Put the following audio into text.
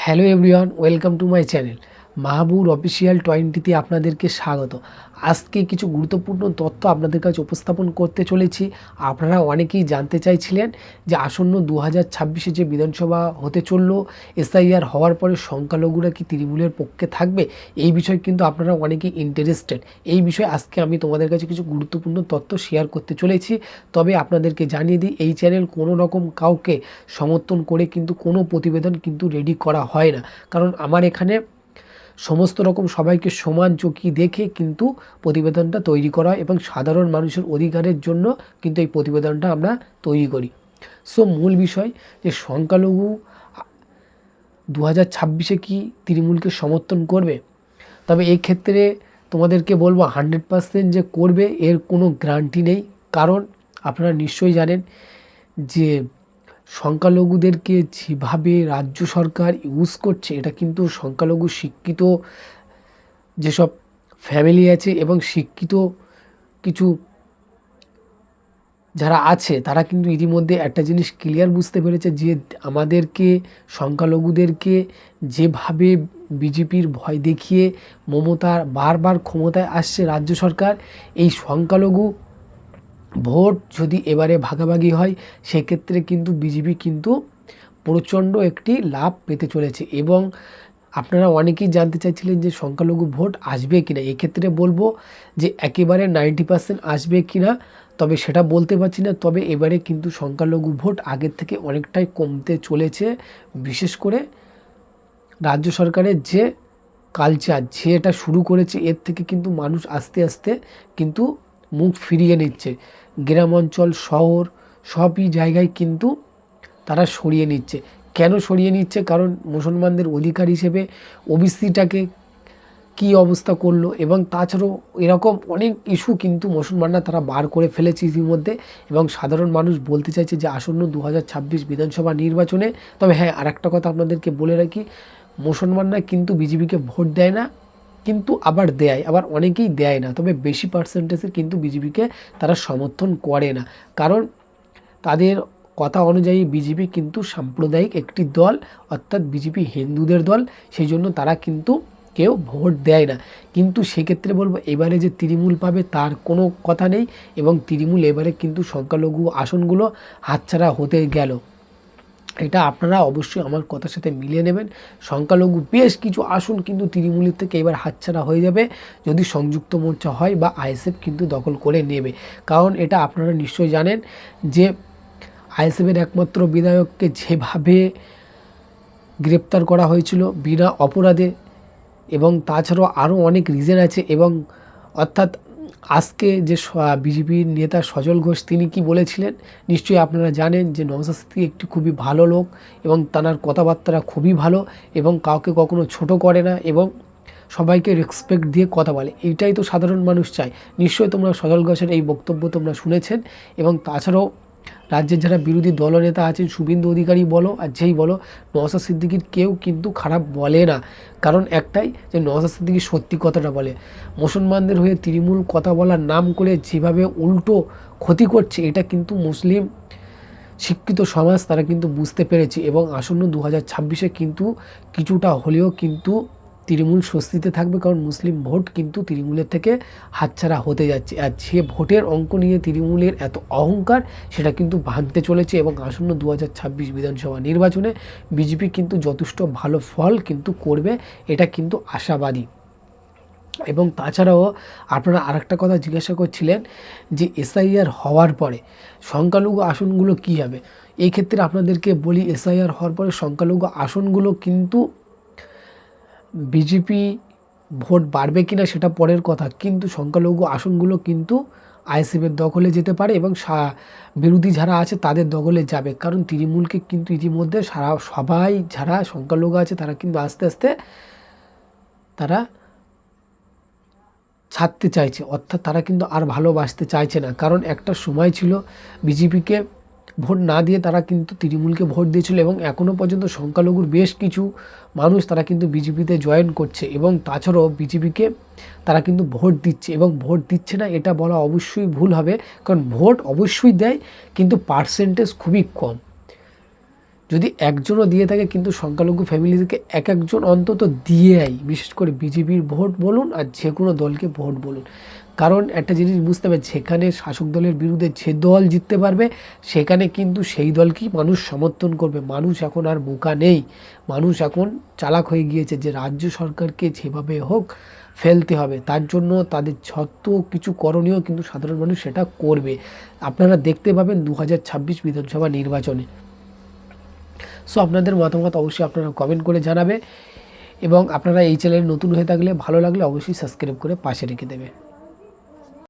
Hello everyone, welcome to my channel Mahbur official 20তে আপনাদেরকে স্বাগত। আজকে কিছু গুরুত্বপূর্ণ তথ্য আপনাদের কাছে উপস্থাপন করতে চলেছি। আপনারা অনেকেই জানতে চাইছিলেন যে আসন্ন 2026-এ যে বিধানসভা হতে চলল, এসআইআর হওয়ার পরে সংখ্যালঘুরা কি তৃণমূলের পক্ষে থাকবে। এই বিষয়ে কিন্তু আপনারা অনেকেই ইন্টারেস্টেড। এই বিষয়ে আজকে আমি তোমাদের কাছে কিছু গুরুত্বপূর্ণ তথ্য শেয়ার করতে চলেছি। তবে আপনাদেরকে জানিয়ে দিই, এই চ্যানেল কোনো রকম কাউকে সমর্থন করে কিন্তু কোনো প্রতিবেদন কিন্তু রেডি করা হয় না। কারণ আমার এখানে সমস্ত রকম সবাইকে সমান চোখে দেখে কিন্তু প্রতিবেদনটা তৈরি করা হয় এবং সাধারণ মানুষের অধিকারের জন্য কিন্তু এই প্রতিবেদনটা আমরা তৈরি করি। সো মূল বিষয় যে সংখ্যালঘু 2026-এ কি তৃণমূলকে সমর্থন করবে। তবে এই ক্ষেত্রে তোমাদেরকে বলবো 100% যে করবে এর কোনো গ্যারান্টি নেই। কারণ আপনারা নিশ্চয়ই জানেন যে সংখ্যালঘুদেরকে যেভাবে রাজ্য সরকার ইউজ করছে, এটা কিন্তু সংখ্যালঘু শিক্ষিত যেসব ফ্যামিলি আছে এবং শিক্ষিত কিছু যারা আছে তারা কিন্তু ইতিমধ্যে একটা জিনিস ক্লিয়ার বুঝতে পেরেছে যে আমাদেরকে সংখ্যালঘুদেরকে যেভাবে বিজেপির ভয় দেখিয়ে মমতার বারবার ক্ষমতায় আসছে রাজ্য সরকার, এই সংখ্যালঘু ভোট যদি এবারে ভাগাভাগি হয় সেক্ষেত্রে কিন্তু বিজেপি কিন্তু প্রচণ্ড একটি লাভ পেতে চলেছে। এবং আপনারা অনেকেই জানতে চাইছিলেন যে সংখ্যালঘু ভোট আসবে কিনা। এক্ষেত্রে বলবো যে একেবারে 90% আসবে কিনা তবে সেটা বলতে পারছি না। তবে এবারে কিন্তু সংখ্যালঘু ভোট আগের থেকে অনেকটাই কমতে চলেছে। বিশেষ করে রাজ্য সরকারের যে কালচার যে এটা শুরু করেছে, এর থেকে কিন্তু মানুষ আস্তে আস্তে কিন্তু মুখ ফিরিয়ে নিচ্ছে। গ্রাম অঞ্চল শহর সবই জায়গায় কিন্তু তারা সরিয়ে নিচ্ছে। কেন সরিয়ে নিচ্ছে? কারণ মুসলমানদের অধিকার হিসেবে ওবিসিটাকে কী অবস্থা করলো এবং তাছাড়াও এরকম অনেক ইস্যু কিন্তু মুসলমানরা তারা বার করে ফেলেছে ইতিমধ্যে। এবং সাধারণ মানুষ বলতে চাইছে যে আসন্ন 2026 বিধানসভা নির্বাচনে, তবে হ্যাঁ আরেকটা কথা আপনাদেরকে বলে রাখি, মুসলমানরা কিন্তু বিজেপিকে ভোট দেয় না, কিন্তু আবার দেয়, আবার অনেকেই দেয় না। তবে বেশি পার্সেন্টেজে কিন্তু বিজেপিকে তারা সমর্থন করে না। কারণ তাদের কথা অনুযায়ী বিজেপি কিন্তু সাম্প্রদায়িক একটি দল, অর্থাৎ বিজেপি হিন্দুদের দল, সেই জন্য তারা কিন্তু কেউ ভোট দেয় না। কিন্তু সেক্ষেত্রে বলবো এবারে যে তৃণমূল পাবে তার কোনো কথা নেই এবং তৃণমূল এবারে কিন্তু সংখ্যালঘু আসনগুলো হাতছাড়া হতে গেল। এটা আপনারা অবশ্যই আমার কথার সাথে মিলিয়ে নেবেন। সংখ্যালঘু বেশ কিছু আসন কিন্তু তৃণমূলের থেকে এবার হাতছাড়া হয়ে যাবে যদি সংযুক্ত মোর্চা হয় বা আইএসএফ কিন্তু দখল করে নেবে। কারণ এটা আপনারা নিশ্চয়ই জানেন যে আইএসএফের একমাত্র বিধায়ককে যেভাবে গ্রেপ্তার করা হয়েছিল বিনা অপরাধে, এবং তাছাড়াও আরও অনেক রিজন আছে। এবং অর্থাৎ আজকে যে বিজেপির নেতা সজল ঘোষ তিনি কি বলেছিলেন নিশ্চয়ই আপনারা জানেন যে নওশাদ সিদ্দিকী একটি খুবই ভালো লোক এবং তার কথাবার্তা খুবই ভালো এবং কাউকে কখনো ছোট করে না এবং সবাইকে রেসপেক্ট দিয়ে কথা বলে। এইটাই তো সাধারণ মানুষ চায়। নিশ্চয়ই তোমরা সজল ঘোষের এই বক্তব্য তোমরা শুনেছেন। এবং তাছাড়াও রাজ্যের যারা বিরোধী দলনেতা আছেন, শুভেন্দু অধিকারী বলো আর যেই বলো, নওশাদ সিদ্দিকীর কেউ কিন্তু খারাপ বলে না। কারণ একটাই যে নওশাদ সিদ্দিকী সত্যি কথাটা বলে। মুসলমানদের হয়ে তৃণমূল কথা বলার নাম করে যেভাবে উল্টো ক্ষতি করছে, এটা কিন্তু মুসলিম শিক্ষিত সমাজ তারা কিন্তু বুঝতে পেরেছে। এবং আসন্ন 2026-এ কিন্তু কিছুটা হলেও কিন্তু তৃণমূল স্বস্তিতে থাকবে, কারণ মুসলিম ভোট কিন্তু তৃণমূলের থেকে হাতছাড়া হতে যাচ্ছে। আর যে ভোটের অঙ্ক নিয়ে তৃণমূলের এত অহংকার, সেটা কিন্তু ভাঙতে চলেছে। এবং আসন্ন 2026 বিধানসভা নির্বাচনে বিজেপি কিন্তু যথেষ্ট ভালো ফল কিন্তু করবে, এটা কিন্তু আশাবাদী। এবং তাছাড়াও আপনারা আরেকটা কথা জিজ্ঞাসা করছিলেন যে এসআইআর হওয়ার পরে সংখ্যালঘু আসনগুলো কী হবে। এই ক্ষেত্রে আপনাদেরকে বলি, এসআইআর হওয়ার পরে সংখ্যালঘু আসনগুলো কিন্তু বিজেপি ভোট বাড়বে কিনা সেটা পরের কথা, কিন্তু সংখ্যালঘু আসনগুলো কিন্তু আইএসএফের দখলে যেতে পারে এবং বিরোধী যারা আছে তাদের দখলে যাবে। কারণ তৃণমূলকে কিন্তু ইতিমধ্যে সবাই যারা সংখ্যালঘু আছে তারা কিন্তু আস্তে আস্তে তারা ছাড়তে চাইছে, অর্থাৎ তারা কিন্তু আর ভালোবাসতে চাইছে না। কারণ একটা সময় ছিল বিজেপিকে ভোট না দিয়ে তারা কিন্তু তৃণমূলকে ভোট দিয়েছিল এবং এখনও পর্যন্ত সংখ্যালঘুর বেশ কিছু মানুষ তারা কিন্তু বিজেপিতে জয়েন করছে। এবং তাছাড়াও বিজেপিকে তারা কিন্তু ভোট দিচ্ছে এবং ভোট দিচ্ছে না এটা বলা অবশ্যই ভুল হবে, কারণ ভোট অবশ্যই দেয় কিন্তু পার্সেন্টেজ খুবই কম। যদি একজনও দিয়ে থাকে কিন্তু সংখ্যালঘু ফ্যামিলিকে একজন অন্তত দিয়েই, বিশেষ করে বিজেপির ভোট বলুন আর যে কোনো দলকে ভোট বলুন। কারণ একটা জিনিস বুঝতে হবে, যেখানে শাসক দলের বিরুদ্ধে যে দল জিততে পারবে সেখানে কিন্তু সেই দলকেই মানুষ সমর্থন করবে। মানুষ এখন আর বোকা নেই, মানুষ এখন চালাক হয়ে গিয়েছে যে রাজ্য সরকারকে যেভাবে হোক ফেলতে হবে, তার জন্য তাদের যত কিছু করণীয় কিন্তু সাধারণ মানুষ সেটা করবে। আপনারা দেখতে পাবেন 2026 বিধানসভা নির্বাচনে। সো আপনাদের মতামত অবশ্যই আপনারা কমেন্ট করে জানাবে, এবং আপনারা এই চ্যানেলে নতুন হয়ে থাকলে ভালো লাগলে অবশ্যই সাবস্ক্রাইব করে পাশে রেখে দেবে।